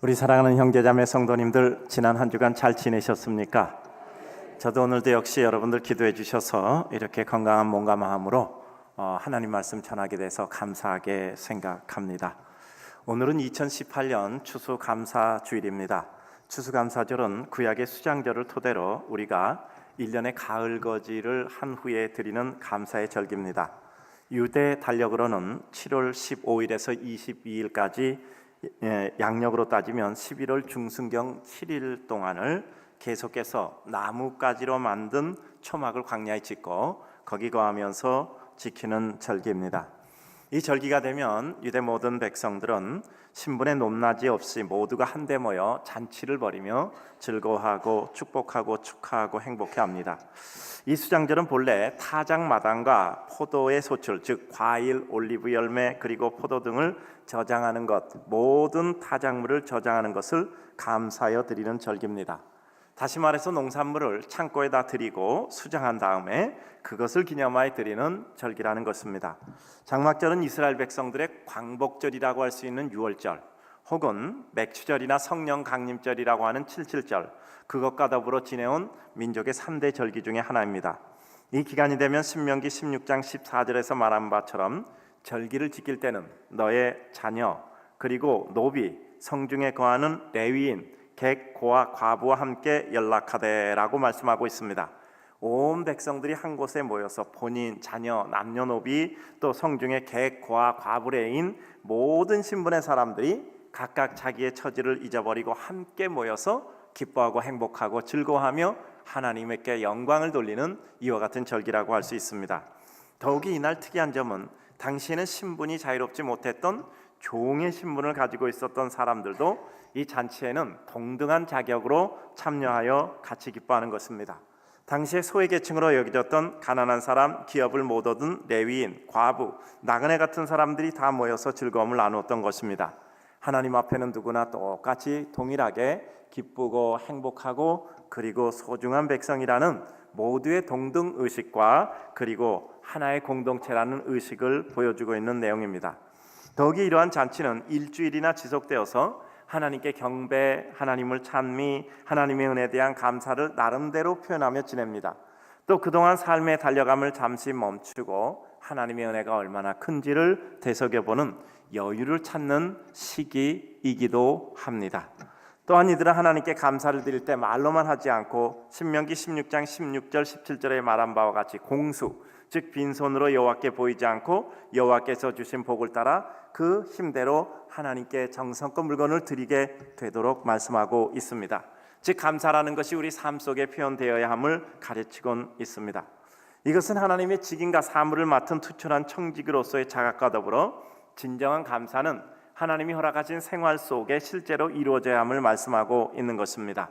우리 사랑하는 형제자매 성도님들, 지난 한 주간 잘 지내셨습니까? 저도 오늘도 역시 여러분들 기도해 주셔서 이렇게 건강한 몸과 마음으로 하나님 말씀 전하게 돼서 감사하게 생각합니다. 오늘은 2018년 추수감사주일입니다. 추수감사절은 구약의 수장절을 토대로 우리가 1년의 가을거지를 한 후에 드리는 감사의 절기입니다. 유대 달력으로는 7월 15일에서 22일까지, 양력으로 따지면 11월 중순경 7일 동안을 계속해서 나뭇가지로 만든 초막을 광야에 짓고 거기 거하면서 지키는 절기입니다. 이 절기가 되면 유대 모든 백성들은 신분의 높낮이 없이 모두가 한데 모여 잔치를 벌이며 즐거워하고 축복하고 축하하고 행복해합니다. 이 수장절은 본래 타작마당과 포도의 소출, 즉 과일, 올리브 열매 그리고 포도 등을 저장하는 것, 모든 타작물을 저장하는 것을 감사하여 드리는 절기입니다. 다시 말해서 농산물을 창고에다 드리고 수장한 다음에 그것을 기념하여 드리는 절기라는 것입니다. 장막절은 이스라엘 백성들의 광복절이라고 할 수 있는 유월절, 혹은 맥추절이나 성령 강림절이라고 하는 칠칠절, 그것과 더불어 지내온 민족의 3대 절기 중에 하나입니다. 이 기간이 되면 신명기 16장 14절에서 말한 바처럼 절기를 지킬 때는 너의 자녀 그리고 노비, 성중에 거하는 레위인, 객, 고아, 과부와 함께 연락하되라고 말씀하고 있습니다. 온 백성들이 한 곳에 모여서 본인, 자녀, 남녀노비, 또 성중의 객, 고아, 과부, 레위인 모든 신분의 사람들이 각각 자기의 처지를 잊어버리고 함께 모여서 기뻐하고 행복하고 즐거워하며 하나님께 영광을 돌리는 이와 같은 절기라고 할 수 있습니다. 더욱이 이날 특이한 점은 당시에는 신분이 자유롭지 못했던 종의 신분을 가지고 있었던 사람들도 이 잔치에는 동등한 자격으로 참여하여 같이 기뻐하는 것입니다. 당시에 소외계층으로 여겨졌던 가난한 사람, 기업을 못 얻은 레위인, 과부, 나그네 같은 사람들이 다 모여서 즐거움을 나누었던 것입니다. 하나님 앞에는 누구나 똑같이 동일하게 기쁘고 행복하고 그리고 소중한 백성이라는 모두의 동등의식과 그리고 하나의 공동체라는 의식을 보여주고 있는 내용입니다. 더욱이 이러한 잔치는 일주일이나 지속되어서 하나님께 경배, 하나님을 찬미, 하나님의 은혜에 대한 감사를 나름대로 표현하며 지냅니다. 또 그동안 삶의 달려감을 잠시 멈추고 하나님의 은혜가 얼마나 큰지를 되새겨보는 여유를 찾는 시기이기도 합니다. 또한 이들은 하나님께 감사를 드릴 때 말로만 하지 않고 신명기 16장 16절 17절에 말한 바와 같이 공수, 즉 빈손으로 여호와께 보이지 않고 여호와께서 주신 복을 따라 그 힘대로 하나님께 정성껏 물건을 드리게 되도록 말씀하고 있습니다. 즉 감사라는 것이 우리 삶 속에 표현되어야 함을 가르치곤 있습니다. 이것은 하나님의 직인과 사물을 맡은 투철한 청지기로서의 자각과 더불어 진정한 감사는 하나님이 허락하신 생활 속에 실제로 이루어져야 함을 말씀하고 있는 것입니다.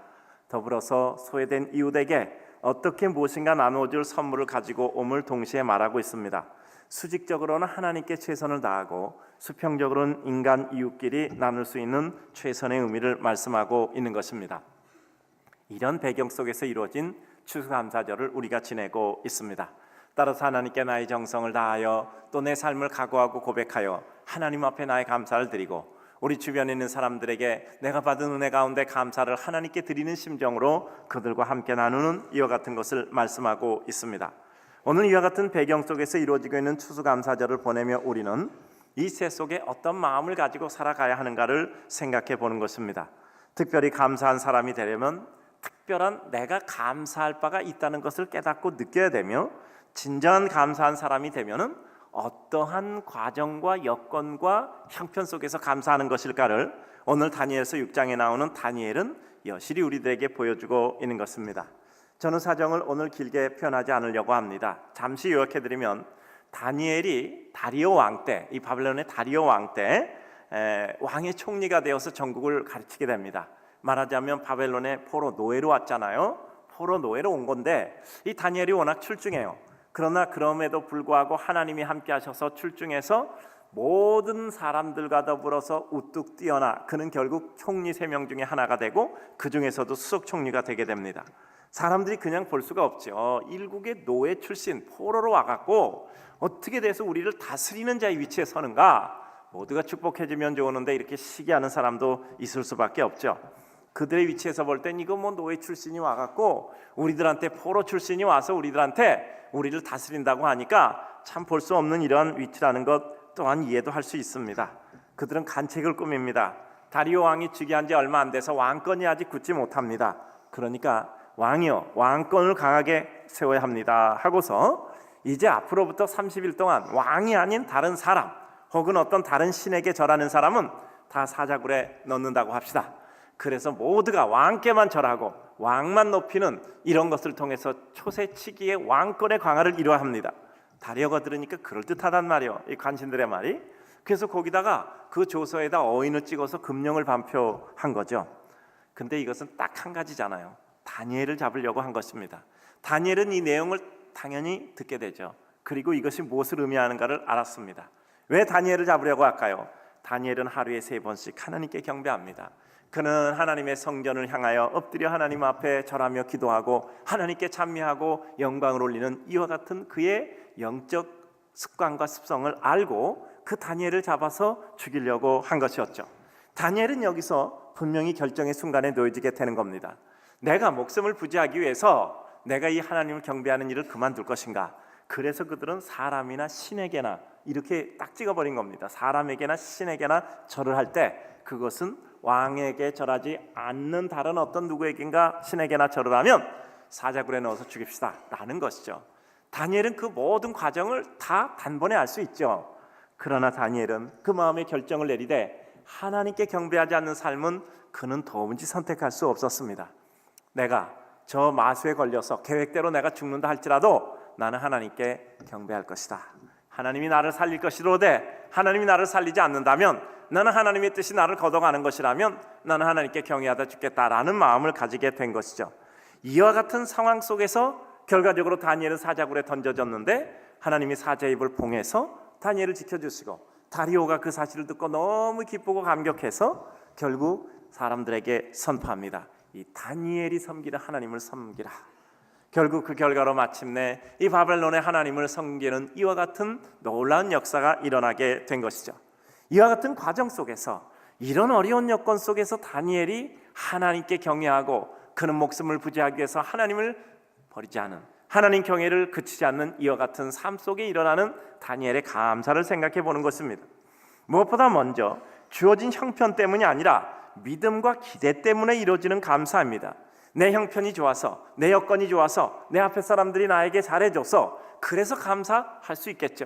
더불어서 소외된 이웃에게 어떻게 무엇인가 나누어줄 선물을 가지고 옴을 동시에 말하고 있습니다. 수직적으로는 하나님께 최선을 다하고 수평적으로는 인간 이웃끼리 나눌 수 있는 최선의 의미를 말씀하고 있는 것입니다. 이런 배경 속에서 이루어진 추수감사절을 우리가 지내고 있습니다. 따라서 하나님께 나의 정성을 다하여 또 내 삶을 각오하고 고백하여 하나님 앞에 나의 감사를 드리고 우리 주변에 있는 사람들에게 내가 받은 은혜 가운데 감사를 하나님께 드리는 심정으로 그들과 함께 나누는 이와 같은 것을 말씀하고 있습니다. 오늘 이와 같은 배경 속에서 이루어지고 있는 추수감사절을 보내며 우리는 이 세 속에 어떤 마음을 가지고 살아가야 하는가를 생각해 보는 것입니다. 특별히 감사한 사람이 되려면 특별한 내가 감사할 바가 있다는 것을 깨닫고 느껴야 되며, 진정한 감사한 사람이 되면은 어떠한 과정과 여건과 형편 속에서 감사하는 것일까를 오늘 다니엘서 6장에 나오는 다니엘은 여실히 우리들에게 보여주고 있는 것입니다. 저는 사정을 오늘 길게 표현하지 않으려고 합니다. 잠시 요약해드리면 다니엘이 다리오 왕 때, 이 바벨론의 다리오 왕 때 왕의 총리가 되어서 전국을 가르치게 됩니다. 말하자면 바벨론의 포로 노예로 왔잖아요. 포로 노예로 온 건데 이 다니엘이 워낙 출중해요. 그러나 그럼에도 불구하고 하나님이 함께 하셔서 출중해서 모든 사람들과 더불어서 우뚝 뛰어나 그는 결국 총리 3명 중에 하나가 되고 그 중에서도 수석 총리가 되게 됩니다. 사람들이 그냥 볼 수가 없죠. 일국의 노예 출신 포로로 와갖고 어떻게 돼서 우리를 다스리는 자의 위치에 서는가? 모두가 축복해주면 좋은데 이렇게 시기하는 사람도 있을 수밖에 없죠. 그들의 위치에서 볼 땐 이거 뭐 노예 출신이 와갖고 우리들한테 포로 출신이 와서 우리를 다스린다고 하니까 참 볼 수 없는 이러한 위치라는 것 또한 이해도 할 수 있습니다. 그들은 간책을 꾸밉니다. 다리오 왕이 즉위한 지 얼마 안 돼서 왕권이 아직 굳지 못합니다. 그러니까 왕이요, 왕권을 강하게 세워야 합니다 하고서 이제 앞으로부터 30일 동안 왕이 아닌 다른 사람 혹은 어떤 다른 신에게 절하는 사람은 다 사자굴에 넣는다고 합시다. 그래서 모두가 왕께만 절하고 왕만 높이는 이런 것을 통해서 초세치기의 왕권의 강화를 이루어야 합니다. 다리오가 들으니까 그럴듯하단 말이에요, 이 관신들의 말이. 그래서 거기다가 그 조서에다 어인을 찍어서 금령을 반표한 거죠. 근데 이것은 딱 한 가지잖아요. 다니엘을 잡으려고 한 것입니다. 다니엘은 이 내용을 당연히 듣게 되죠. 그리고 이것이 무엇을 의미하는가를 알았습니다. 왜 다니엘을 잡으려고 할까요? 다니엘은 하루에 3번씩 하나님께 경배합니다. 그는 하나님의 성전을 향하여 엎드려 하나님 앞에 절하며 기도하고 하나님께 찬미하고 영광을 올리는 이와 같은 그의 영적 습관과 습성을 알고 그 다니엘을 잡아서 죽이려고 한 것이었죠. 다니엘은 여기서 분명히 결정의 순간에 놓여지게 되는 겁니다. 내가 목숨을 부지하기 위해서 내가 이 하나님을 경배하는 일을 그만둘 것인가? 그래서 그들은 사람이나 신에게나 이렇게 딱 찍어버린 겁니다. 사람에게나 신에게나 절을 할 때 그것은 왕에게 절하지 않는 다른 어떤 누구에겐가 신에게나 절을 하면 사자굴에 넣어서 죽입시다 라는 것이죠. 다니엘은 그 모든 과정을 다 단번에 알 수 있죠. 그러나 다니엘은 그 마음의 결정을 내리되 하나님께 경배하지 않는 삶은 그는 도무지 선택할 수 없었습니다. 내가 저 마수에 걸려서 계획대로 내가 죽는다 할지라도 나는 하나님께 경배할 것이다. 하나님이 나를 살릴 것이로되 하나님이 나를 살리지 않는다면, 나는 하나님의 뜻이 나를 걷어가는 것이라면 나는 하나님께 경외하다 죽겠다라는 마음을 가지게 된 것이죠. 이와 같은 상황 속에서 결과적으로 다니엘은 사자굴에 던져졌는데 하나님이 사자의 입을 봉해서 다니엘을 지켜주시고, 다리오가 그 사실을 듣고 너무 기쁘고 감격해서 결국 사람들에게 선포합니다. 이 다니엘이 섬기는 하나님을 섬기라. 결국 그 결과로 마침내 이 바벨론의 하나님을 섬기는 이와 같은 놀라운 역사가 일어나게 된 것이죠. 이와 같은 과정 속에서, 이런 어려운 여건 속에서 다니엘이 하나님께 경외하고 그는 목숨을 부지하기 위해서 하나님을 버리지 않은, 하나님 경외를 그치지 않는 이와 같은 삶 속에 일어나는 다니엘의 감사를 생각해 보는 것입니다. 무엇보다 먼저 주어진 형편 때문이 아니라 믿음과 기대 때문에 이루어지는 감사입니다. 내 형편이 좋아서, 내 여건이 좋아서, 내 앞에 사람들이 나에게 잘해줘서 그래서 감사할 수 있겠죠.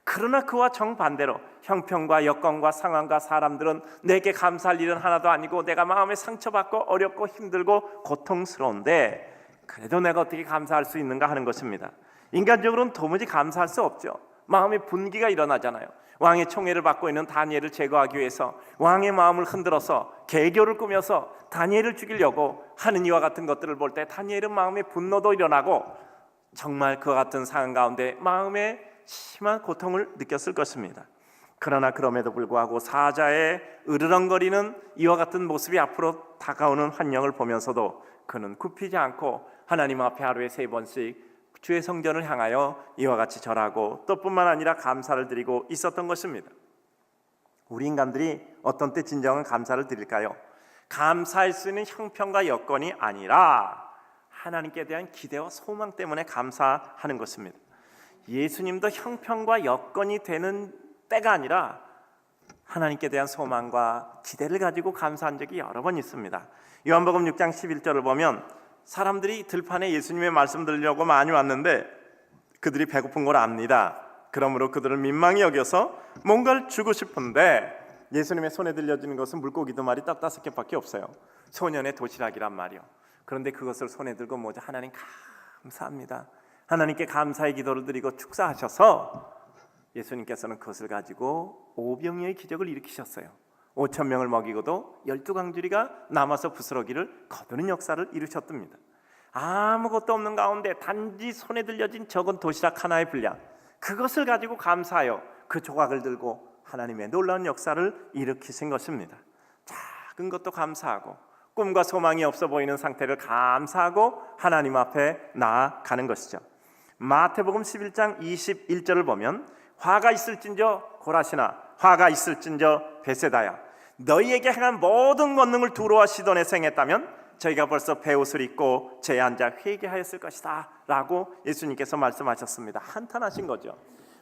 그러나 그와 정반대로 형편과 여건과 상황과 사람들은 내게 감사할 일은 하나도 아니고 내가 마음에 상처받고 어렵고 힘들고 고통스러운데 그래도 내가 어떻게 감사할 수 있는가 하는 것입니다. 인간적으로는 도무지 감사할 수 없죠. 마음의 분기가 일어나잖아요. 왕의 총애를 받고 있는 다니엘을 제거하기 위해서 왕의 마음을 흔들어서 계교를 꾸며서 다니엘을 죽이려고 하는 이와 같은 것들을 볼 때 다니엘은 마음의 분노도 일어나고 정말 그와 같은 상황 가운데 마음에 심한 고통을 느꼈을 것입니다. 그러나 그럼에도 불구하고 사자의 으르렁거리는 이와 같은 모습이 앞으로 다가오는 환영을 보면서도 그는 굽히지 않고 하나님 앞에 하루에 3번씩 주의 성전을 향하여 이와 같이 절하고 또 뿐만 아니라 감사를 드리고 있었던 것입니다. 우리 인간들이 어떤 때 진정한 감사를 드릴까요? 감사할 수 있는 형편과 여건이 아니라 하나님께 대한 기대와 소망 때문에 감사하는 것입니다. 예수님도 형편과 여건이 되는 때가 아니라 하나님께 대한 소망과 기대를 가지고 감사한 적이 여러 번 있습니다. 요한복음 6장 11절을 보면 사람들이 들판에 예수님의 말씀 들으려고 많이 왔는데 그들이 배고픈 걸 압니다. 그러므로 그들을 민망히 여겨서 뭔가를 주고 싶은데 예수님의 손에 들려지는 것은 물고기 2마리 떡 5개밖에 없어요. 소년의 도시락이란 말이요. 그런데 그것을 손에 들고 뭐죠? 하나님 감사합니다. 하나님께 감사의 기도를 드리고 축사하셔서 예수님께서는 그것을 가지고 오병이어의 기적을 일으키셨어요. 5,000명을 먹이고도 12강주리가 남아서 부스러기를 거두는 역사를 이루셨답니다. 아무것도 없는 가운데 단지 손에 들려진 적은 도시락 하나의 분량, 그것을 가지고 감사하여 그 조각을 들고 하나님의 놀라운 역사를 일으키신 것입니다. 작은 것도 감사하고 꿈과 소망이 없어 보이는 상태를 감사하고 하나님 앞에 나아가는 것이죠. 마태복음 11장 21절을 보면 화가 있을진저 고라시나 화가 있을진저 베세다야, 너희에게 행한 모든 권능을 두로와 시돈에서 행했다면 저희가 벌써 베옷을 입고 제에 앉아 회개하였을 것이다 라고 예수님께서 말씀하셨습니다. 한탄하신 거죠.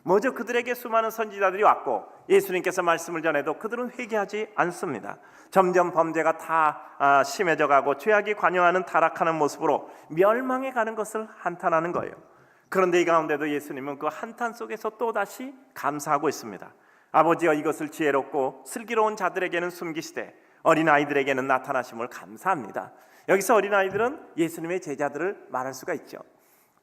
먼저 그들에게 수많은 선지자들이 왔고 예수님께서 말씀을 전해도 그들은 회개하지 않습니다. 점점 범죄가 다 심해져 가고 죄악이 관영하는 타락하는 모습으로 멸망해 가는 것을 한탄하는 거예요. 그런데 이 가운데도 예수님은 그 한탄 속에서 또다시 감사하고 있습니다. 아버지여, 이것을 지혜롭고 슬기로운 자들에게는 숨기시되 어린아이들에게는 나타나심을 감사합니다. 여기서 어린아이들은 예수님의 제자들을 말할 수가 있죠.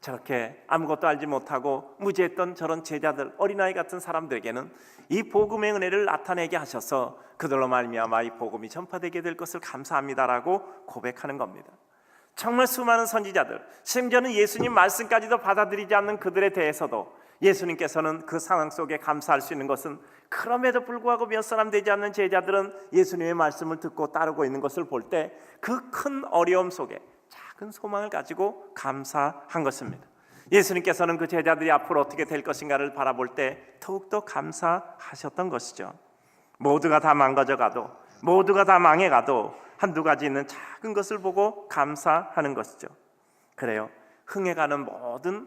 저렇게 아무것도 알지 못하고 무지했던 저런 제자들, 어린아이 같은 사람들에게는 이 복음의 은혜를 나타내게 하셔서 그들로 말미암아 이 복음이 전파되게 될 것을 감사합니다라고 고백하는 겁니다. 정말 수많은 선지자들, 심지어는 예수님 말씀까지도 받아들이지 않는 그들에 대해서도 예수님께서는 그 상황 속에 감사할 수 있는 것은, 그럼에도 불구하고 몇 사람 되지 않는 제자들은 예수님의 말씀을 듣고 따르고 있는 것을 볼 때 그 큰 어려움 속에 작은 소망을 가지고 감사한 것입니다. 예수님께서는 그 제자들이 앞으로 어떻게 될 것인가를 바라볼 때 더욱더 감사하셨던 것이죠. 모두가 다 망가져가도, 모두가 다 망해가도 한두 가지 있는 작은 것을 보고 감사하는 것이죠. 그래요, 흥해가는 모든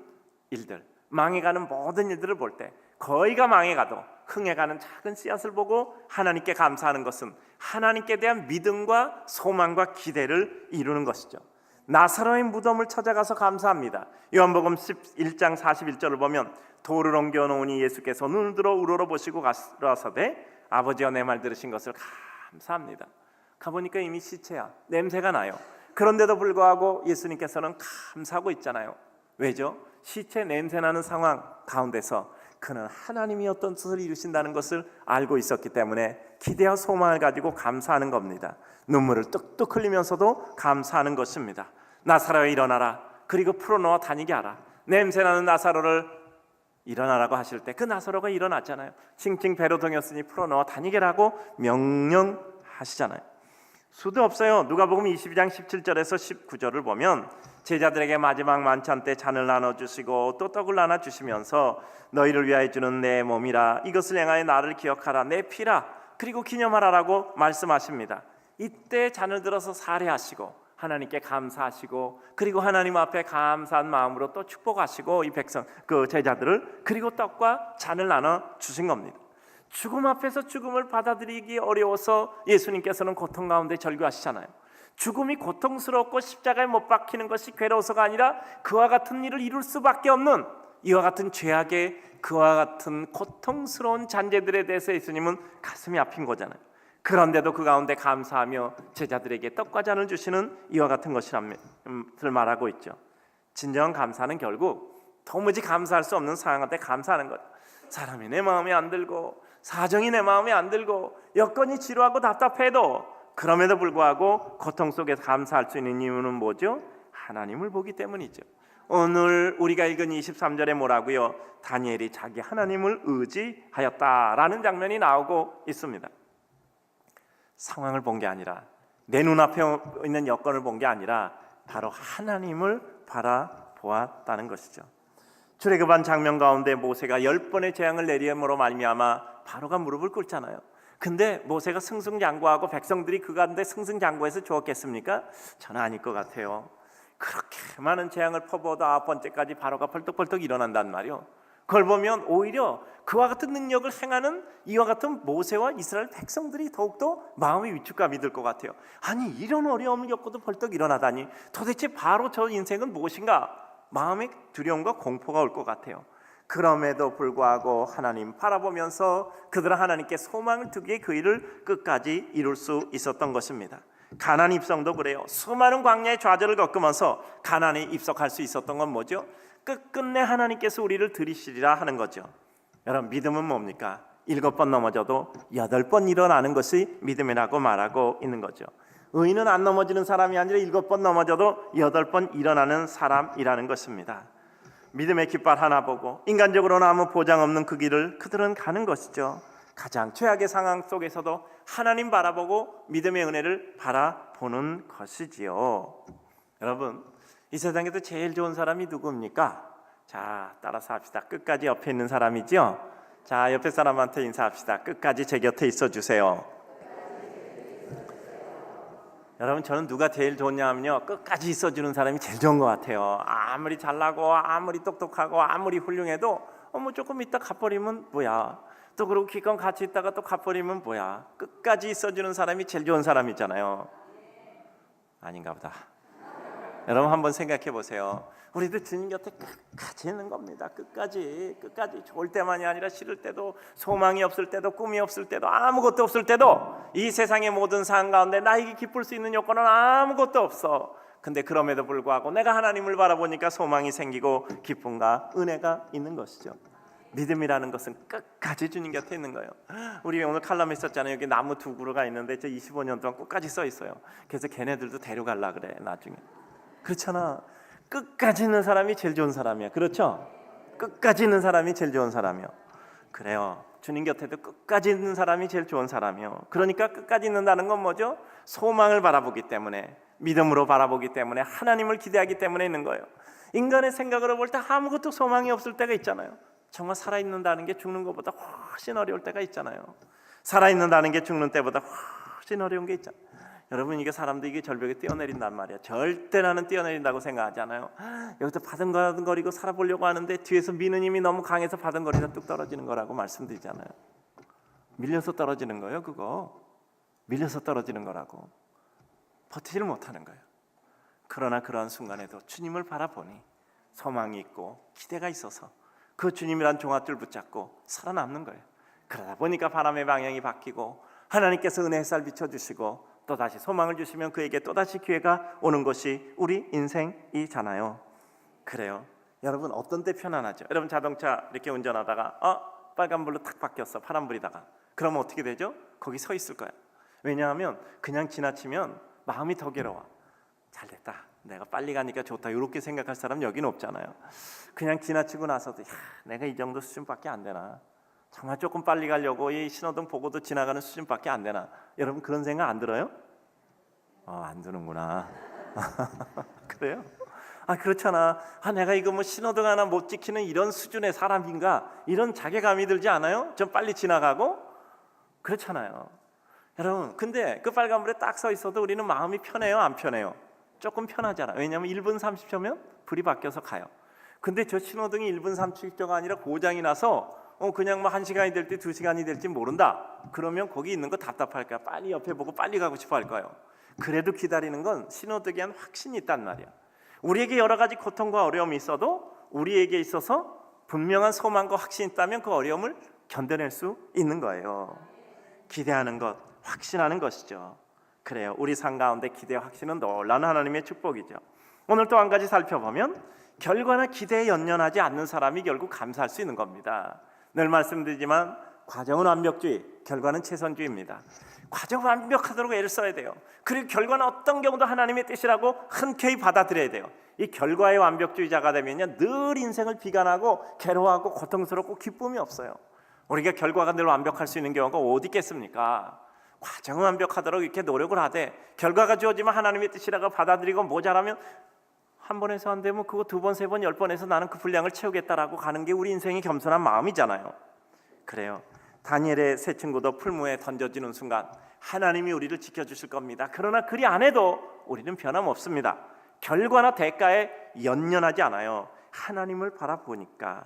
일들, 망해가는 모든 일들을 볼 때 거의가 망해가도 흥해가는 작은 씨앗을 보고 하나님께 감사하는 것은 하나님께 대한 믿음과 소망과 기대를 이루는 것이죠. 나사로의 무덤을 찾아가서 감사합니다. 요한복음 11장 41절을 보면 돌을 옮겨 놓으니 예수께서 눈을 들어 우러러 보시고 가라사대 아버지여, 내 말 들으신 것을 감사합니다. 가보니까 이미 시체야, 냄새가 나요. 그런데도 불구하고 예수님께서는 감사하고 있잖아요. 왜죠? 시체 냄새나는 상황 가운데서 그는 하나님이 어떤 뜻을 이루신다는 것을 알고 있었기 때문에 기대와 소망을 가지고 감사하는 겁니다. 눈물을 뚝뚝 흘리면서도 감사하는 것입니다. 나사로야, 일어나라. 그리고 풀어놓아 다니게 하라. 냄새나는 나사로를 일어나라고 하실 때 그 나사로가 일어났잖아요. 칭칭 배로 동였으니 풀어놓아 다니게라고 명령하시잖아요. 수도 없어요. 누가복음 22장 17절에서 19절을 보면 제자들에게 마지막 만찬 때 잔을 나눠주시고 또 떡을 나눠주시면서 너희를 위하여 주는 내 몸이라, 이것을 행하여 나를 기억하라, 내 피라, 그리고 기념하라라고 말씀하십니다. 이때 잔을 들어서 사례하시고 하나님께 감사하시고 그리고 하나님 앞에 감사한 마음으로 또 축복하시고 이 백성, 그 제자들을, 그리고 떡과 잔을 나눠주신 겁니다. 죽음 앞에서 죽음을 받아들이기 어려워서 예수님께서는 고통 가운데 절규하시잖아요. 죽음이 고통스럽고 십자가에 못 박히는 것이 괴로워서가 아니라 그와 같은 일을 이룰 수밖에 없는, 이와 같은 죄악의 그와 같은 고통스러운 잔재들에 대해서 예수님은 가슴이 아픈 거잖아요. 그런데도 그 가운데 감사하며 제자들에게 떡과 잔을 주시는 이와 같은 것이라를 말하고 있죠. 진정한 감사는 결국 도무지 감사할 수 없는 상황한테 감사하는 거예요. 사람이 내 마음에 안 들고 사정이 내 마음에 안 들고 여건이 지루하고 답답해도 그럼에도 불구하고 고통 속에서 감사할 수 있는 이유는 뭐죠? 하나님을 보기 때문이죠. 오늘 우리가 읽은 23절에 뭐라고요? 다니엘이 자기 하나님을 의지하였다라는 장면이 나오고 있습니다. 상황을 본 게 아니라, 내 눈앞에 있는 여건을 본 게 아니라 바로 하나님을 바라보았다는 것이죠. 출애굽한 장면 가운데 모세가 10번의 재앙을 내림으로 말미암아 바로가 무릎을 꿇잖아요. 근데 모세가 승승장구하고 백성들이 그 가운데 승승장구해서 좋았겠습니까? 저는 아닐 것 같아요. 그렇게 많은 재앙을 퍼부어도 9번째까지 바로가 벌떡벌떡 일어난단 말이요. 그걸 보면 오히려 그와 같은 능력을 행하는 이와 같은 모세와 이스라엘 백성들이 더욱더 마음의 위축감이 들 것 같아요. 아니, 이런 어려움을 겪고도 벌떡 일어나다니 도대체 바로 저 인생은 무엇인가? 마음의 두려움과 공포가 올 것 같아요. 그럼에도 불구하고 하나님 바라보면서 그들은 하나님께 소망을 두기에 그 일을 끝까지 이룰 수 있었던 것입니다. 가나안 입성도 그래요. 수많은 광야의 좌절을 겪으면서 가나안에 입성할 수 있었던 건 뭐죠? 끝끝내 하나님께서 우리를 들이시리라 하는 거죠. 여러분, 믿음은 뭡니까? 7번 넘어져도 8번 일어나는 것이 믿음이라고 말하고 있는 거죠. 의인은 안 넘어지는 사람이 아니라 7번 넘어져도 8번 일어나는 사람이라는 것입니다. 믿음의 깃발 하나 보고 인간적으로는 아무 보장 없는 그 길을 그들은 가는 것이죠. 가장 최악의 상황 속에서도 하나님 바라보고 믿음의 은혜를 바라보는 것이지요. 여러분, 이 세상에서 제일 좋은 사람이 누구입니까? 자, 따라서 합시다. 끝까지 옆에 있는 사람이죠. 자, 옆에 사람한테 인사합시다. 끝까지 제 곁에 있어 주세요. 여러분, 저는 누가 제일 좋냐 하면요, 끝까지 있어주는 사람이 제일 좋은 것 같아요. 아무리 잘나고 아무리 똑똑하고 아무리 훌륭해도 뭐 조금 있다 가버리면 뭐야, 또 그러고 기껏 같이 있다가 또 가버리면 뭐야. 끝까지 있어주는 사람이 제일 좋은 사람이잖아요. 아닌가 보다. 여러분, 한번 생각해 보세요. 우리도 주님 곁에 끝까지 있는 겁니다. 끝까지 좋을 때만이 아니라 싫을 때도, 소망이 없을 때도, 꿈이 없을 때도, 아무것도 없을 때도, 이 세상의 모든 상황 가운데 나에게 기쁠 수 있는 요건은 아무것도 없어. 근데 그럼에도 불구하고 내가 하나님을 바라보니까 소망이 생기고 기쁨과 은혜가 있는 것이죠. 믿음이라는 것은 끝까지 주님 곁에 있는 거예요. 우리 오늘 칼럼에 있었잖아요. 여기 나무 두 그루가 있는데 저 25년 동안 끝까지 써 있어요. 그래서 걔네들도 데려갈라 그래 나중에. 그렇잖아. 끝까지 있는 사람이 제일 좋은 사람이야. 그렇죠? 끝까지 있는 사람이 제일 좋은 사람이요. 그래요. 주님 곁에도 끝까지 있는 사람이 제일 좋은 사람이요. 그러니까 끝까지 있는다는 건 뭐죠? 소망을 바라보기 때문에, 믿음으로 바라보기 때문에, 하나님을 기대하기 때문에 있는 거예요. 인간의 생각으로 볼 때 아무것도 소망이 없을 때가 있잖아요. 정말 살아있는다는 게 죽는 것보다 훨씬 어려울 때가 있잖아요. 살아있는다는 게 죽는 때보다 훨씬 어려운 게 있잖아요. 여러분, 이게 사람도 이게 절벽에 뛰어내린단 말이야. 절대 나는 뛰어내린다고 생각하지 않아요. 여기서 바둥거리고 살아보려고 하는데 뒤에서 미는 힘이 너무 강해서 바둥거리다 뚝 떨어지는 거라고 말씀드리잖아요. 밀려서 떨어지는 거예요. 그거 밀려서 떨어지는 거라고. 버티지를 못하는 거예요. 그러나 그러한 순간에도 주님을 바라보니 소망이 있고 기대가 있어서 그 주님이란 종아줄 붙잡고 살아남는 거예요. 그러다 보니까 바람의 방향이 바뀌고 하나님께서 은혜 햇살 비춰주시고 또다시 소망을 주시면 그에게 또다시 기회가 오는 것이 우리 인생이잖아요. 그래요. 여러분, 어떤 때 편안하죠? 여러분, 자동차 이렇게 운전하다가 빨간불로 탁 바뀌었어. 파란불이다가. 그러면 어떻게 되죠? 거기 서 있을 거야. 왜냐하면 그냥 지나치면 마음이 더 괴로워. 잘됐다, 내가 빨리 가니까 좋다, 이렇게 생각할 사람 여기는 없잖아요. 그냥 지나치고 나서도 내가 이 정도 수준밖에 안 되나, 정말 조금 빨리 가려고 이 신호등 보고도 지나가는 수준밖에 안 되나. 여러분, 그런 생각 안 들어요? 안 드는구나. 그래요? 그렇잖아. 내가 이거 뭐 신호등 하나 못 지키는 이런 수준의 사람인가, 이런 자괴감이 들지 않아요? 좀 빨리 지나가고. 그렇잖아요. 여러분, 근데 그 빨간불에 딱 서 있어도 우리는 마음이 편해요, 안 편해요? 조금 편하잖아. 왜냐하면 1분 30초면 불이 바뀌어서 가요. 근데 저 신호등이 1분 30초가 아니라 고장이 나서 그냥 뭐 1시간이 될지 2시간이 될지 모른다. 그러면 거기 있는 거 답답할 거야. 빨리 옆에 보고 빨리 가고 싶어 할 거예요. 그래도 기다리는 건 신호등에 대한 확신이 있단 말이야. 우리에게 여러 가지 고통과 어려움이 있어도 우리에게 있어서 분명한 소망과 확신이 있다면 그 어려움을 견뎌낼 수 있는 거예요. 기대하는 것, 확신하는 것이죠. 그래요. 우리 삶 가운데 기대와 확신은 놀라운 하나님의 축복이죠. 오늘 또 한 가지 살펴보면 결과나 기대에 연연하지 않는 사람이 결국 감사할 수 있는 겁니다. 늘 말씀드리지만 과정은 완벽주의, 결과는 최선주의입니다. 과정 완벽하도록 애를 써야 돼요. 그리고 결과는 어떤 경우도 하나님의 뜻이라고 흔쾌히 받아들여야 돼요. 이 결과의 완벽주의자가 되면요, 늘 인생을 비관하고 괴로워하고 고통스럽고 기쁨이 없어요. 우리가 결과가 늘 완벽할 수 있는 경우가 어디 있겠습니까? 과정은 완벽하도록 이렇게 노력을 하되 결과가 주어지면 하나님의 뜻이라고 받아들이고 모자라면 한 번에서 안 되면 그거 2번, 3번, 10번에서 나는 그 분량을 채우겠다라고 가는 게 우리 인생의 겸손한 마음이잖아요. 그래요. 다니엘의 세 친구도 풀무에 던져지는 순간 하나님이 우리를 지켜주실 겁니다. 그러나 그리 안 해도 우리는 변함없습니다. 결과나 대가에 연연하지 않아요. 하나님을 바라보니까.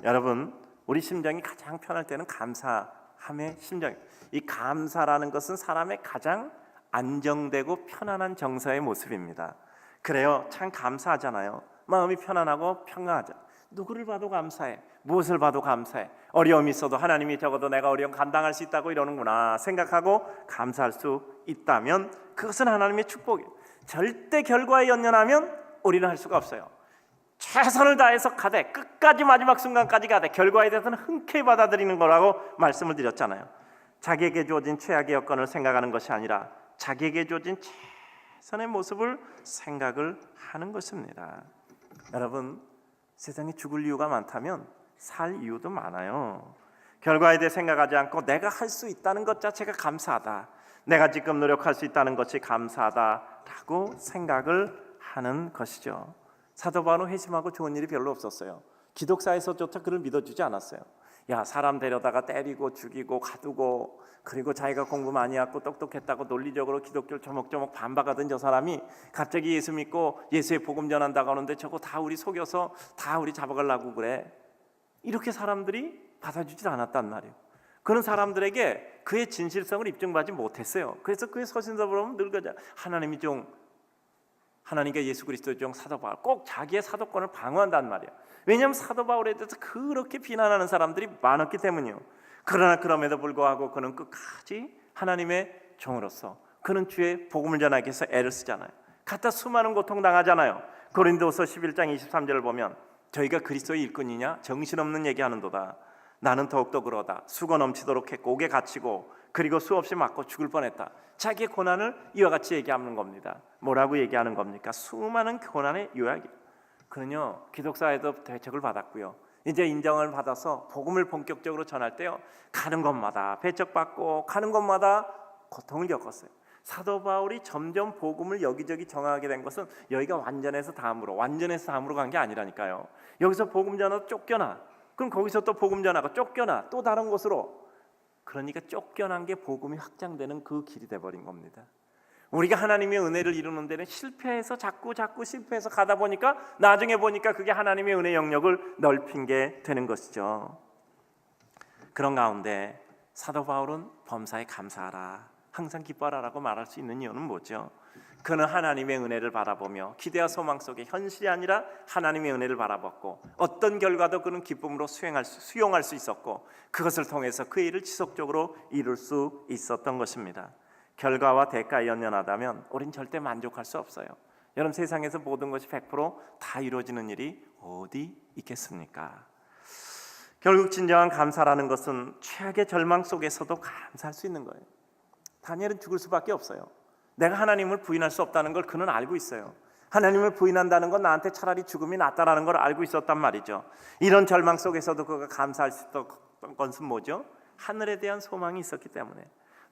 여러분, 우리 심정이 가장 편할 때는 감사함의 심정이에요. 이 감사라는 것은 사람의 가장 안정되고 편안한 정서의 모습입니다. 그래요. 참 감사하잖아요. 마음이 편안하고 평안하죠. 누구를 봐도 감사해. 무엇을 봐도 감사해. 어려움이 있어도 하나님이 적어도 내가 어려움 감당할 수 있다고 이러는구나 생각하고 감사할 수 있다면 그것은 하나님의 축복이에요. 절대 결과에 연연하면 우리는 할 수가 없어요. 최선을 다해서 가되 끝까지 마지막 순간까지 가되 결과에 대해서는 흔쾌히 받아들이는 거라고 말씀을 드렸잖아요. 자기에게 주어진 최악의 여건을 생각하는 것이 아니라 자기에게 주어진 최선의 모습을 생각을 하는 것입니다. 여러분, 세상에 죽을 이유가 많다면 살 이유도 많아요. 결과에 대해 생각하지 않고 내가 할 수 있다는 것 자체가 감사하다, 내가 지금 노력할 수 있다는 것이 감사하다라고 생각을 하는 것이죠. 사도 바울은 회심하고 좋은 일이 별로 없었어요. 기독사에서조차 그를 믿어주지 않았어요. 야, 사람 데려다가 때리고 죽이고 가두고, 그리고 자기가 공부 많이 했고 똑똑했다고 논리적으로 기독교를 조목조목 반박하던 저 사람이 갑자기 예수 믿고 예수의 복음 전한다고 하는데 저거 다 우리 속여서 다 우리 잡아가려고 그래. 이렇게 사람들이 받아주질 않았단 말이에요. 그런 사람들에게 그의 진실성을 입증받지 못했어요. 그래서 그의 서신서 보면 늘 그러자, 하나님께 예수 그리스도의 종 사도 바울, 꼭 자기의 사도권을 방어한단 말이에요. 왜냐하면 사도 바울에 대해서 그렇게 비난하는 사람들이 많았기 때문이요. 그러나 그럼에도 불구하고 그는 끝까지 하나님의 종으로서 그는 주의 복음을 전하기 위해서 애를 쓰잖아요. 갖다 수많은 고통 당하잖아요. 고린도서 11장 23절을 보면 저희가 그리스도의 일꾼이냐 정신없는 얘기하는도다. 나는 더욱더 그러다. 수고 넘치도록 했고 옥에 갇히고 그리고 수없이 맞고 죽을 뻔했다. 자기의 고난을 이와 같이 얘기하는 겁니다. 뭐라고 얘기하는 겁니까? 수많은 고난의 요약이. 그는요 기독사에도 대접을 받았고요. 이제 인정을 받아서 복음을 본격적으로 전할 때요 가는 곳마다 배척받고 가는 곳마다 고통을 겪었어요. 사도 바울이 점점 복음을 여기저기 정하게 된 것은 여기가 완전해서 다음으로 간 게 아니라니까요. 여기서 복음 전하다 쫓겨나, 그럼 거기서 또 복음 전하고 쫓겨나 또 다른 곳으로. 그러니까 쫓겨난 게 복음이 확장되는 그 길이 돼버린 겁니다. 우리가 하나님의 은혜를 이루는 데는 실패해서 자꾸 실패해서 가다 보니까 나중에 보니까 그게 하나님의 은혜 영역을 넓힌 게 되는 것이죠. 그런 가운데 사도 바울은 범사에 감사하라, 항상 기뻐하라라고 말할 수 있는 이유는 뭐죠? 그는 하나님의 은혜를 바라보며 기대와 소망 속에 현실이 아니라 하나님의 은혜를 바라봤고 어떤 결과도 그는 기쁨으로 수용할 수 있었고 그것을 통해서 그 일을 지속적으로 이룰 수 있었던 것입니다. 결과와 대가에 연연하다면 우린 절대 만족할 수 없어요. 여러분, 세상에서 모든 것이 100%다 이루어지는 일이 어디 있겠습니까? 결국 진정한 감사라는 것은 최악의 절망 속에서도 감사할 수 있는 거예요. 다니엘은 죽을 수밖에 없어요. 내가 하나님을 부인할 수 없다는 걸 그는 알고 있어요. 하나님을 부인한다는 건 나한테 차라리 죽음이 낫다라는 걸 알고 있었단 말이죠. 이런 절망 속에서도 그가 감사할 수 있었던 것은 뭐죠? 하늘에 대한 소망이 있었기 때문에.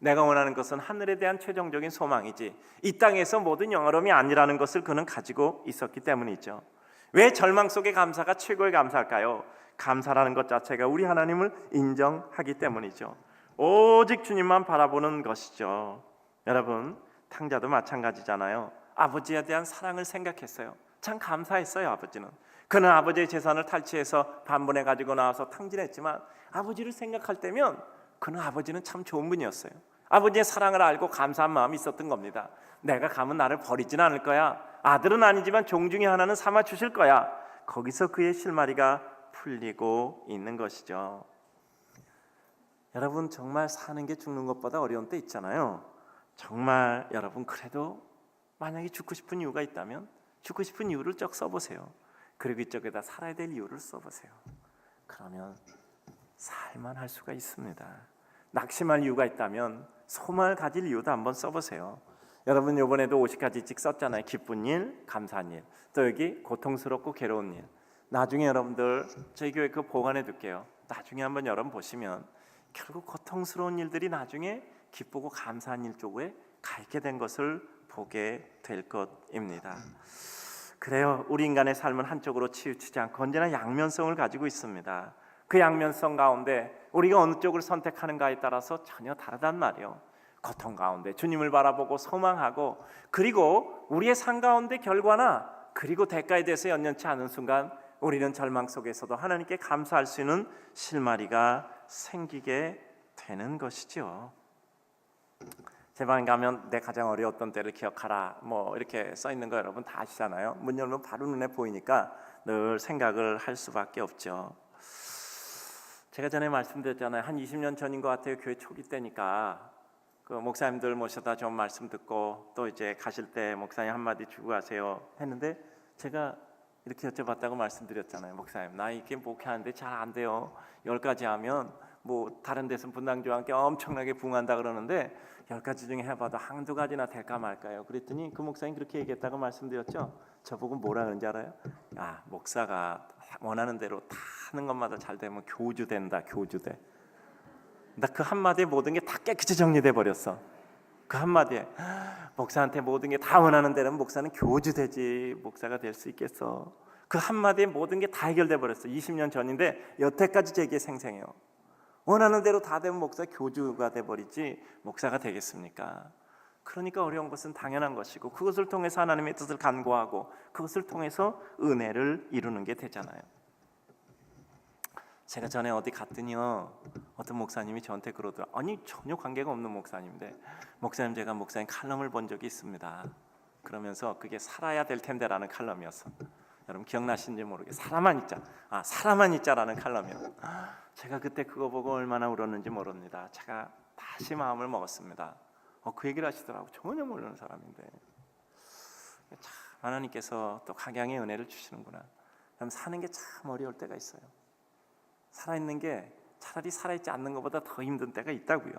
내가 원하는 것은 하늘에 대한 최종적인 소망이지 이 땅에서 모든 영화로움이 아니라는 것을 그는 가지고 있었기 때문이죠. 왜 절망 속의 감사가 최고의 감사일까요? 감사라는 것 자체가 우리 하나님을 인정하기 때문이죠. 오직 주님만 바라보는 것이죠. 여러분, 탕자도 마찬가지잖아요. 아버지에 대한 사랑을 생각했어요. 참 감사했어요. 아버지는. 그는 아버지의 재산을 탈취해서 반분해 가지고 나와서 탕진했지만 아버지를 생각할 때면 그는 아버지는 참 좋은 분이었어요. 아버지의 사랑을 알고 감사한 마음이 있었던 겁니다. 내가 가면 나를 버리진 않을 거야. 아들은 아니지만 종 중에 하나는 삼아 주실 거야. 거기서 그의 실마리가 풀리고 있는 것이죠. 여러분, 정말 사는 게 죽는 것보다 어려운 때 있잖아요. 정말 여러분, 그래도 만약에 죽고 싶은 이유가 있다면 죽고 싶은 이유를 쭉 써보세요. 그리고 이쪽에다 살아야 될 이유를 써보세요. 그러면 살만할 수가 있습니다. 낙심할 이유가 있다면 소망을 가질 이유도 한번 써보세요. 여러분, 이번에도 50가지 씩 썼잖아요. 기쁜 일, 감사한 일, 또 여기 고통스럽고 괴로운 일. 나중에 여러분들 저희 교회 그 보관해 둘게요. 나중에 한번 여러분 보시면 결국 고통스러운 일들이 나중에 기쁘고 감사한 일 쪽에 가 있게 된 것을 보게 될 것입니다. 그래요. 우리 인간의 삶은 한쪽으로 치우치지 않고 언제나 양면성을 가지고 있습니다. 그 양면성 가운데 우리가 어느 쪽을 선택하는가에 따라서 전혀 다르단 말이에요. 고통 가운데 주님을 바라보고 소망하고, 그리고 우리의 삶 가운데 결과나 그리고 대가에 대해서 연연치 않은 순간 우리는 절망 속에서도 하나님께 감사할 수 있는 실마리가 생기게 되는 것이죠. 제 방에 가면 내 가장 어려웠던 때를 기억하라 뭐 이렇게 써 있는 거 여러분 다 아시잖아요. 문 열면 바로 눈에 보이니까 늘 생각을 할 수밖에 없죠. 제가 전에 말씀드렸잖아요. 한 20년 전인 것 같아요. 교회 초기 때니까 그 목사님들 모셔다 좀 말씀 듣고 또 이제 가실 때 목사님 한마디 주고 가세요 했는데, 제가 이렇게 여쭤봤다고 말씀드렸잖아요. 목사님, 나 이게 목회하는데 잘 안 돼요. 10가지 하면 뭐 다른 데서 분당교와 함께 엄청나게 부흥한다 그러는데 10가지 중에 해봐도 한두 가지나 될까 말까요? 그랬더니 그 목사님 그렇게 얘기했다고 말씀드렸죠. 저보고 뭐라 그런지 알아요? 야, 목사가 원하는 대로 다 하는 것마다 잘 되면 교주 된다. 교주돼. 나 그 한마디에 모든 게 다 깨끗이 정리돼 버렸어. 그 한마디에 목사한테 모든 게 다 원하는 대로 목사는 교주 되지 목사가 될 수 있겠어. 그 한마디에 모든 게 다 해결돼 버렸어요. 20년 전인데 여태까지 제게 생생해요. 원하는 대로 다 되면 목사 교주가 돼버리지 목사가 되겠습니까? 그러니까 어려운 것은 당연한 것이고 그것을 통해서 하나님의 뜻을 간구하고 그것을 통해서 은혜를 이루는 게 되잖아요. 제가 전에 어디 갔더니요, 어떤 목사님이 저한테 그러더라고요. 아니 전혀 관계가 없는 목사님인데, 목사님 제가 목사님 칼럼을 본 적이 있습니다. 그러면서 그게 살아야 될 텐데라는 칼럼이었어. 여러분 기억나시는지 모르겠어요. 사람만 있자라는 칼럼이요. 제가 그때 그거 보고 얼마나 울었는지 모릅니다. 제가 다시 마음을 먹었습니다. 그 얘기를 하시더라고. 전혀 모르는 사람인데 참 하나님께서 또 각양의 은혜를 주시는구나. 그럼 사는 게 참 어려울 때가 있어요. 살아있는 게 차라리 살아있지 않는 것보다 더 힘든 때가 있다고요.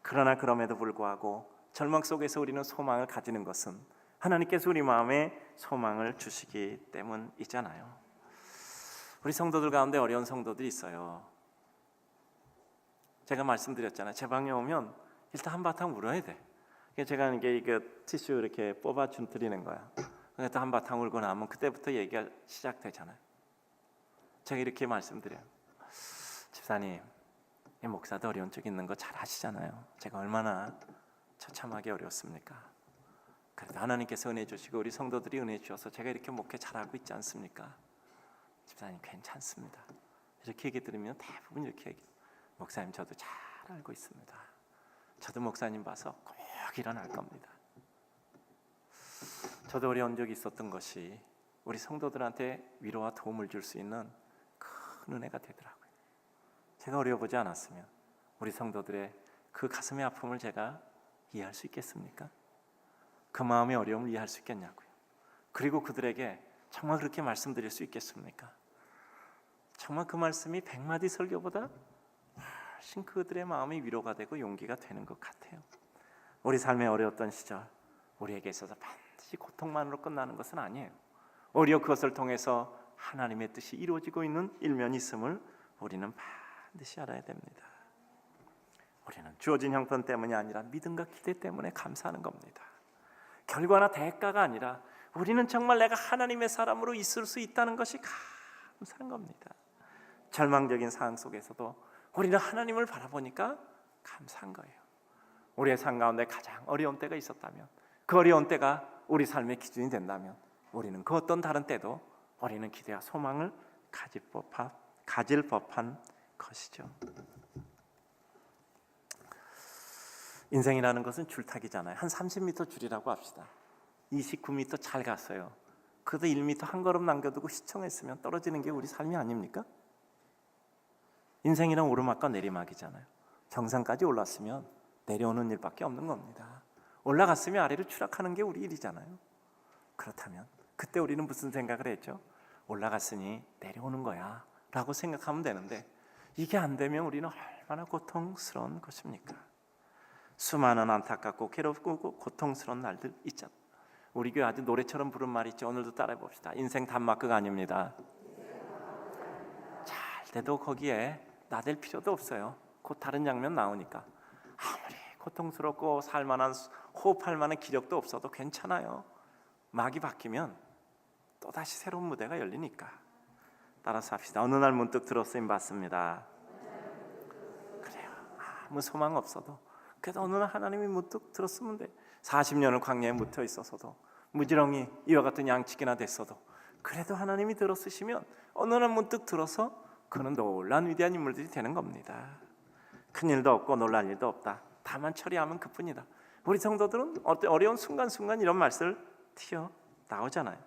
그러나 그럼에도 불구하고 절망 속에서 우리는 소망을 가지는 것은 하나님께서 우리 마음에 소망을 주시기 때문이잖아요. 우리 성도들 가운데 어려운 성도들이 있어요. 제가 말씀드렸잖아요. 제 방에 오면 일단 한바탕 울어야 돼. 제가 이게 티슈 이렇게 뽑아 드리는 거야. 그래서 한바탕 울고 나면 그때부터 얘기가 시작되잖아요. 제가 이렇게 말씀드려요. 집사님, 이 목사도 어려운 적 있는 거 잘 아시잖아요. 제가 얼마나 처참하게 어려웠습니까? 그래도 하나님께서 은혜 주시고 우리 성도들이 은혜 주셔서 제가 이렇게 목회 잘하고 있지 않습니까? 집사님 괜찮습니다. 이렇게 얘기 들으면 대부분 이렇게 얘기해요. 목사님 저도 잘 알고 있습니다. 저도 목사님 봐서 꼭 일어날 겁니다. 저도 어려운 적이 있었던 것이 우리 성도들한테 위로와 도움을 줄 수 있는 큰 은혜가 되더라고요. 제가 어려워보지 않았으면 우리 성도들의 그 가슴의 아픔을 제가 이해할 수 있겠습니까? 그 마음의 어려움을 이해할 수 있겠냐고요. 그리고 그들에게 정말 그렇게 말씀드릴 수 있겠습니까? 정말 그 말씀이 100마디 설교보다 훨씬 그들의 마음이 위로가 되고 용기가 되는 것 같아요. 우리 삶의 어려웠던 시절, 우리에게 있어서 반드시 고통만으로 끝나는 것은 아니에요. 오히려 그것을 통해서 하나님의 뜻이 이루어지고 있는 일면이 있음을 우리는 반드시 알아야 됩니다. 우리는 주어진 형편 때문이 아니라 믿음과 기대 때문에 감사하는 겁니다. 결과나 대가가 아니라 우리는 정말 내가 하나님의 사람으로 있을 수 있다는 것이 감사한 겁니다. 절망적인 상황 속에서도 우리는 하나님을 바라보니까 감사한 거예요. 우리의 삶 가운데 가장 어려운 때가 있었다면, 그 어려운 때가 우리 삶의 기준이 된다면 우리는 그 어떤 다른 때도 우리는 기대와 소망을 가질 법한 것이죠. 인생이라는 것은 줄타기잖아요. 한 30m 줄이라고 합시다. 29m 잘 갔어요. 그래도 1m 한 걸음 남겨두고 시청했으면 떨어지는 게 우리 삶이 아닙니까? 인생이란 오르막과 내리막이잖아요. 정상까지 올랐으면 내려오는 일밖에 없는 겁니다. 올라갔으면 아래로 추락하는 게 우리 일이잖아요. 그렇다면 그때 우리는 무슨 생각을 했죠? 올라갔으니 내려오는 거야 라고 생각하면 되는데, 이게 안 되면 우리는 얼마나 고통스러운 것입니까? 수많은 안타깝고 괴롭고 고통스러운 날들 있잖아요. 우리 교회 아주 노래처럼 부른 말이 있죠. 오늘도 따라해 봅시다. 인생 단막극 아닙니다. 잘 돼도 거기에 나댈 필요도 없어요. 곧 다른 장면 나오니까. 아무리 고통스럽고 살만한, 호흡할 만한 기력도 없어도 괜찮아요. 막이 바뀌면 또다시 새로운 무대가 열리니까. 따라서 합시다. 어느 날 문득 들었으면 받습니다. 그래요. 아무 소망 없어도 그래도 어느 날 하나님이 문득 들었으면 돼. 40년을 광야에 묻혀 있어서도, 무지렁이 이와 같은 양치기나 됐어도 그래도 하나님이 들었으시면 어느 날 문득 들어서 그는 놀란 위대한 인물들이 되는 겁니다. 큰일도 없고 놀랄 일도 없다. 다만 처리하면 그뿐이다. 우리 성도들은 어려운 순간순간 이런 말씀을 튀어나오잖아요.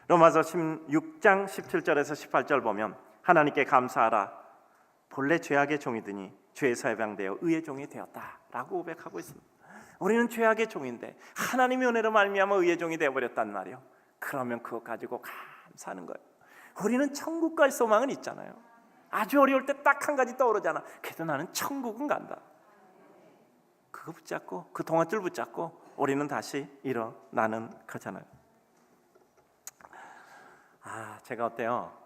로마서 16장 17절에서 18절 보면 하나님께 감사하라. 본래 죄악의 종이더니 죄에서 해방되어 의의 종이 되었다 라고 고백하고 있습니다. 우리는 죄악의 종인데 하나님의 은혜로 말미암아 의의 종이 되어버렸단 말이에요. 그러면 그것 가지고 감사하는 거예요. 우리는 천국 갈 소망은 있잖아요. 아주 어려울 때 딱 한 가지 떠오르잖아. 그래도 나는 천국은 간다. 그거 붙잡고, 그 동아줄 붙잡고 우리는 다시 일어나는 거잖아요. 제가 어때요?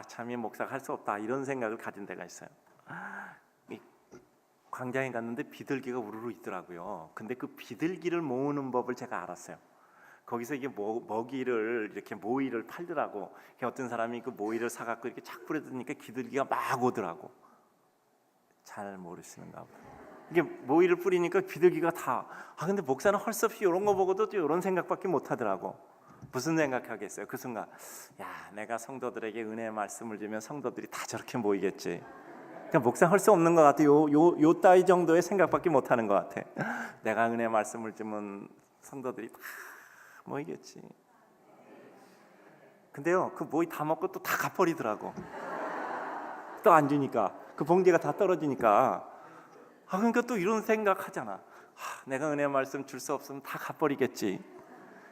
참 이 목사가 할 수 없다 이런 생각을 가진 데가 있어요. 이 광장에 갔는데 비둘기가 우르르 있더라고요. 근데 그 비둘기를 모으는 법을 제가 알았어요. 거기서 이게 먹이를 이렇게 모이를 팔더라고. 어떤 사람이 그 모이를 사갖고 이렇게 착 뿌려주니까 비둘기가 막 오더라고. 잘 모르시는가 봐요. 이게 모이를 뿌리니까 비둘기가 다. 근데 목사는 할 수 없이 이런 거 보고도 또 이런 생각밖에 못 하더라고. 무슨 생각하겠어요? 그 순간, 내가 성도들에게 은혜의 말씀을 주면 성도들이 다 저렇게 모이겠지. 그러니까 목사 할 수 없는 것 같아. 요 따위 정도의 생각밖에 못 하는 것 같아. 내가 은혜 말씀을 주면 성도들이 다 모이겠지. 근데요, 그 모이 다 먹고 또 다 갚버리더라고. 또 안 주니까, 그 봉지가 다 떨어지니까. 그러니까 또 이런 생각하잖아. 내가 은혜 말씀 줄 수 없으면 다 갚버리겠지.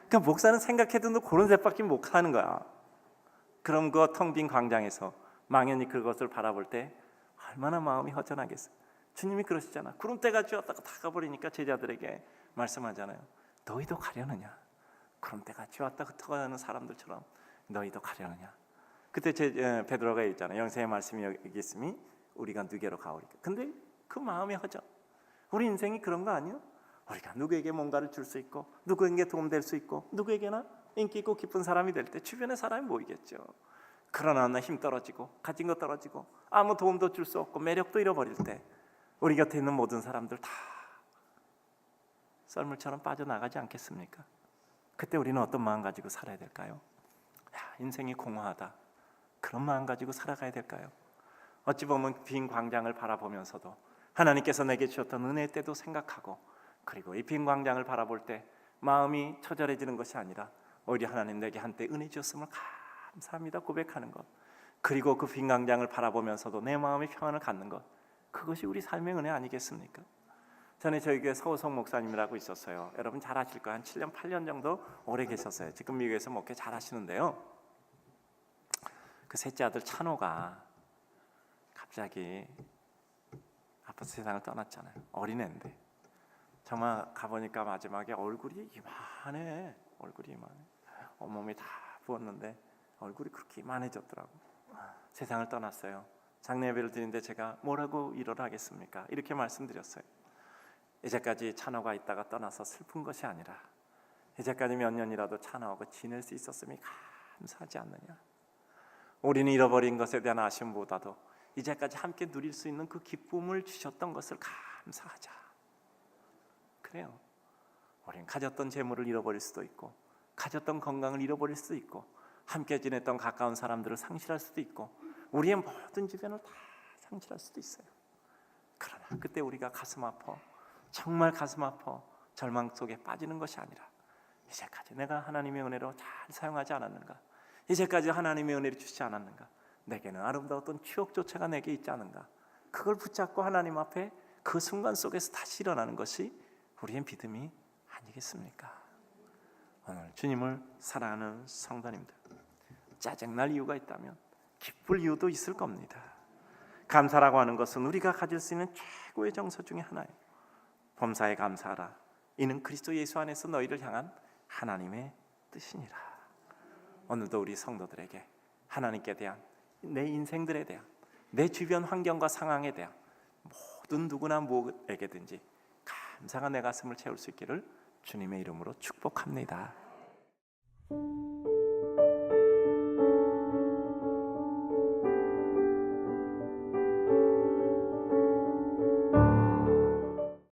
그러니까 목사는 생각해도 그런 생각밖에 못 하는 거야. 그럼 그 텅 빈 광장에서 망연히 그것을 바라볼 때 얼마나 마음이 허전하겠어. 주님이 그러시잖아. 구름대가 쥐었다가 다 가버리니까 제자들에게 말씀하잖아요. 너희도 가려느냐? 구름대가 쥐었다 흩어가는 사람들처럼 너희도 가려느냐? 그때 베드로가 있잖아요. 영생의 말씀이 여기 있으니 우리가 누게로 가오리까. 근데 그 마음이 허전. 우리 인생이 그런 거 아니야? 우리가 누구에게 뭔가를 줄 수 있고 누구에게 도움될 수 있고 누구에게나 인기 있고 기쁜 사람이 될 때 주변에 사람이 모이겠죠. 그러나 나 힘 떨어지고 가진 거 떨어지고 아무 도움도 줄 수 없고 매력도 잃어버릴 때 우리 곁에 있는 모든 사람들 다 썰물처럼 빠져나가지 않겠습니까? 그때 우리는 어떤 마음 가지고 살아야 될까요? 인생이 공허하다. 그런 마음 가지고 살아가야 될까요? 어찌 보면 빈 광장을 바라보면서도 하나님께서 내게 주셨던 은혜 때도 생각하고, 그리고 이 빈 광장을 바라볼 때 마음이 처절해지는 것이 아니라 오히려 하나님 내게 한때 은혜 주셨음을 감사합니다 고백하는 것, 그리고 그 빈 광장을 바라보면서도 내 마음의 평안을 갖는 것, 그것이 우리 삶의 은혜 아니겠습니까? 전에 저희 교회 서우성 목사님이라고 있었어요. 여러분 잘 아실 거예요. 한 7년 8년 정도 오래 계셨어요. 지금 미국에서 목회 잘 하시는데요, 그 셋째 아들 찬호가 갑자기 아파서 세상을 떠났잖아요. 어린애인데 정말 가보니까 마지막에 얼굴이 이만해. 온몸이 다 부었는데 얼굴이 그렇게 이만해졌더라고. 세상을 떠났어요. 장례 예배를 드리는데 제가 뭐라고 위로를 하겠습니까? 이렇게 말씀드렸어요. 이제까지 찬호가 있다가 떠나서 슬픈 것이 아니라 이제까지 몇 년이라도 찬호하고 지낼 수 있었음이 감사하지 않느냐. 우리는 잃어버린 것에 대한 아쉬움보다도 이제까지 함께 누릴 수 있는 그 기쁨을 주셨던 것을 감사하자. 그래요. 우리는 가졌던 재물을 잃어버릴 수도 있고, 가졌던 건강을 잃어버릴 수도 있고, 함께 지냈던 가까운 사람들을 상실할 수도 있고, 우리의 모든 주변을 다 상실할 수도 있어요. 그러나 그때 우리가 가슴 아파, 정말 가슴 아파 절망 속에 빠지는 것이 아니라 이제까지 내가 하나님의 은혜로 잘 사용하지 않았는가, 이제까지 하나님의 은혜를 주시지 않았는가, 내게는 아름다웠던 추억조차가 내게 있지 않은가, 그걸 붙잡고 하나님 앞에 그 순간 속에서 다시 일어나는 것이 우리의 믿음이 아니겠습니까? 오늘 주님을 사랑하는 성도님들, 짜증날 이유가 있다면 기쁠 이유도 있을 겁니다. 감사라고 하는 것은 우리가 가질 수 있는 최고의 정서 중에 하나예요. 범사에 감사하라. 이는 그리스도 예수 안에서 너희를 향한 하나님의 뜻이니라. 오늘도 우리 성도들에게 하나님께 대한, 내 인생들에 대한, 내 주변 환경과 상황에 대한 모든 누구나 뭐에게든지 감사가 내 가슴을 채울 수 있기를 주님의 이름으로 축복합니다.